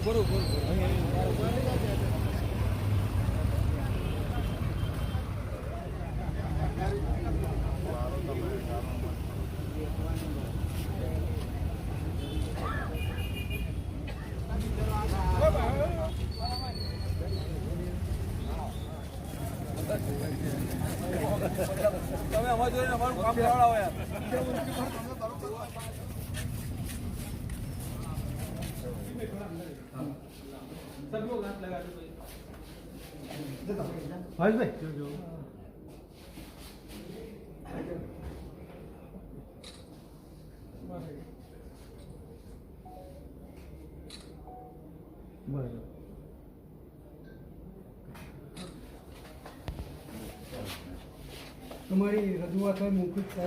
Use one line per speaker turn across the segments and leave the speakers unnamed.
તમે અમારે જોઈને અમારું કામ કરાવડાવો યાર.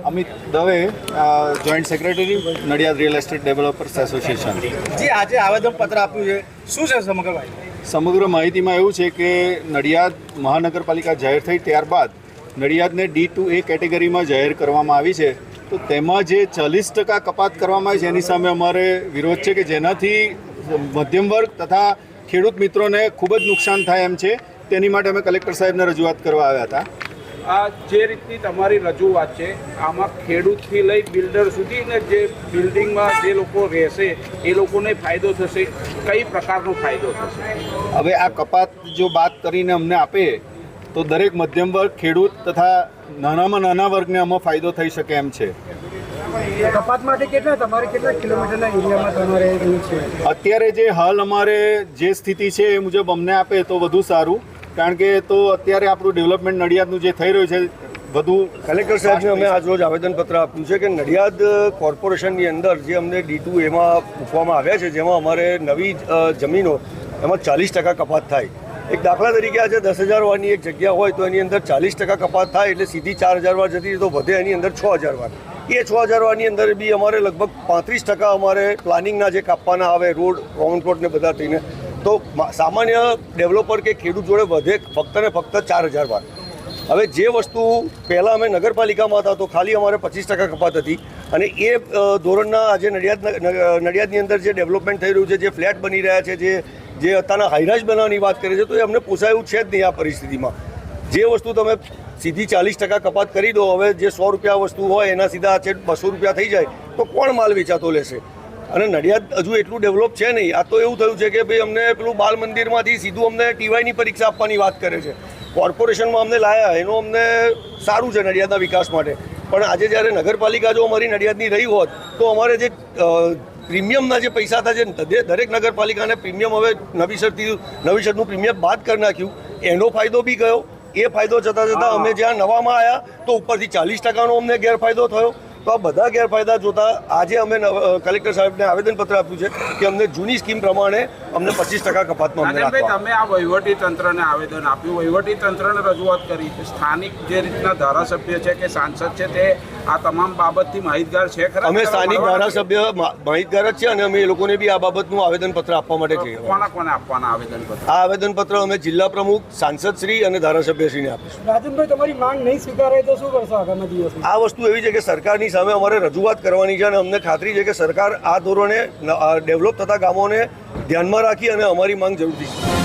Amit Dave, joint secretary, Nadiad real estate developers association.
જી, આજે આવેદનપત્ર આપ્યું છે, શું છે
સમગ્ર માહિતીમાં એવું છે કે નડિયાદ મહાનગરપાલિકા જાહેર થઈ ત્યારબાદ નડિયાદને D2A કેટેગરીમાં જાહેર કરવામાં આવી છે. તો તેમાં જે 40% કપાત કરવામાં આવી છે એની સામે અમારે વિરોધ છે કે જેનાથી મધ્યમ વર્ગ તથા ખેડૂત મિત્રોને ખૂબ જ નુકસાન થાય એમ છે. તેની માટે અમે કલેક્ટર સાહેબને રજૂઆત કરવા આવ્યા હતા.
આ જે રીતની તમારી રજૂઆત છે, આમાં ખેડૂતથી લઈ બિલ્ડર સુધી ને જે બિલ્ડિંગમાં જે લોકો રહેશે એ લોકોને ફાયદો થશે, કઈ પ્રકારનો ફાયદો થશે?
હવે આ કપાત જો બાદ કરીને અમને આપે તો દરેક મધ્યમ વર્ગ, ખેડૂત તથા નાનામાં નાના વર્ગને આમાં ફાયદો થઈ શકે એમ છે.
કપાત માટે કેટલા કિલોમીટરના એરિયામાં તમારે છે?
અત્યારે જે હાલ અમારે જે સ્થિતિ છે એ મુજબ અમને આપે તો વધુ સારું, કારણ કે તો અત્યારે આપણું ડેવલપમેન્ટ નડિયાદનું જે થઈ રહ્યું છે વધુ.
કલેક્ટર સાહેબને અમે આજ રોજ આવેદનપત્ર આપ્યું છે કે નડિયાદ કોર્પોરેશનની અંદર જે અમને D2Aમાં મૂકવામાં આવ્યા છે, જેમાં અમારે નવી જમીનો એમાં 40% કપાત થાય. એક દાખલા તરીકે આજે 10,000 વારની એક જગ્યા હોય તો એની અંદર 40% કપાત થાય એટલે સીધી 4,000 વાર જતી તો વધે એની અંદર 6,000 વાર. એ 6,000 વારની અંદર બી અમારે લગભગ 35% અમારે પ્લાનિંગના જે કાપવાના આવે, રોડ, કોમન પ્લોટ ને બધા થઈને, તો સામાન્ય ડેવલપર કે ખેડૂત જોડે વધે ફક્ત ને ફક્ત 4,000 વાર. હવે જે વસ્તુ પહેલાં અમે નગરપાલિકામાં હતા તો ખાલી અમારે 25% કપાત હતી, અને એ ધોરણના આજે નડિયાદની અંદર જે ડેવલપમેન્ટ થઈ રહ્યું છે, જે ફ્લેટ બની રહ્યા છે, જે અત્યારના હાઈરાઇઝ બનાવવાની વાત કરે છે, તો એ અમને પોસાયું છે જ નહીં આ પરિસ્થિતિમાં. જે વસ્તુ તમે સીધી 40% કપાત કરી દો, હવે જે 100 રૂપિયા વસ્તુ હોય એના સીધા 200 રૂપિયા થઈ જાય તો કોણ માલ વેચાતો લેશે? અને નડિયાદ હજુ એટલું ડેવલપ છે નહીં. આ તો એવું થયું છે કે ભાઈ અમને પેલું બાલ મંદિરમાંથી સીધું અમને TYની પરીક્ષા આપવાની વાત કરે છે. કોર્પોરેશનમાં અમને લાયા, એનું અમને સારું છે નડિયાદના વિકાસ માટે, પણ આજે જ્યારે નગરપાલિકા જો અમારી નડિયાદની રહી હોત તો અમારે જે પ્રીમિયમના જે પૈસા હતા, જે દરેક નગરપાલિકાને પ્રીમિયમ હવે નવીસરનું પ્રીમિયમ બાદ કરી નાખ્યું, એનો ફાયદો બી ગયો. એ ફાયદો જતાં અમે જ્યાં નવામાં આવ્યા તો ઉપરથી 40%નો અમને ગેરફાયદો થયો. તો આ બધા ગેરફાયદા જોતા આજે અમે કલેક્ટર સાહેબને આવેદનપત્ર આપ્યું છે કે અમને જૂની સ્કીમ પ્રમાણે અમને 25% કપાતમાં અમને રાખવા.
તમે આ વહીવટી તંત્રને આવેદન આપ્યું, વહીવટી તંત્રને રજૂઆત કરી, સ્થાનિક જે રીતના ધારાસભ્ય છે કે સાંસદ છે તે આ તમામ બાબતથી માહિતગાર છે ખરા?
અમે સ્થાનિક ધારાસભ્ય માહિતગાર જ છે, અને અમે એ લોકોને બી આ બાબતનું આવેદનપત્ર આપવા માટે કહીએ.
કોને આપવાના આવેદનપત્ર?
આ આવેદનપત્ર અમે જિલ્લા પ્રમુખ, સાંસદશ્રી અને ધારાસભ્યશ્રીને આપીશું.
રાજનભાઈ, તમારી માંગ નહીં સ્વીકારાય તો શું કરશો આગામી દિવસમાં?
આ વસ્તુ એવી છે કે સરકારની સામે અમારે રજૂઆત કરવાની છે, અને અમને ખાતરી છે કે સરકાર આ ધોરણે ડેવલપ થતા ગામોને ધ્યાનમાં રાખી અને અમારી માંગ જરૂરથી છે.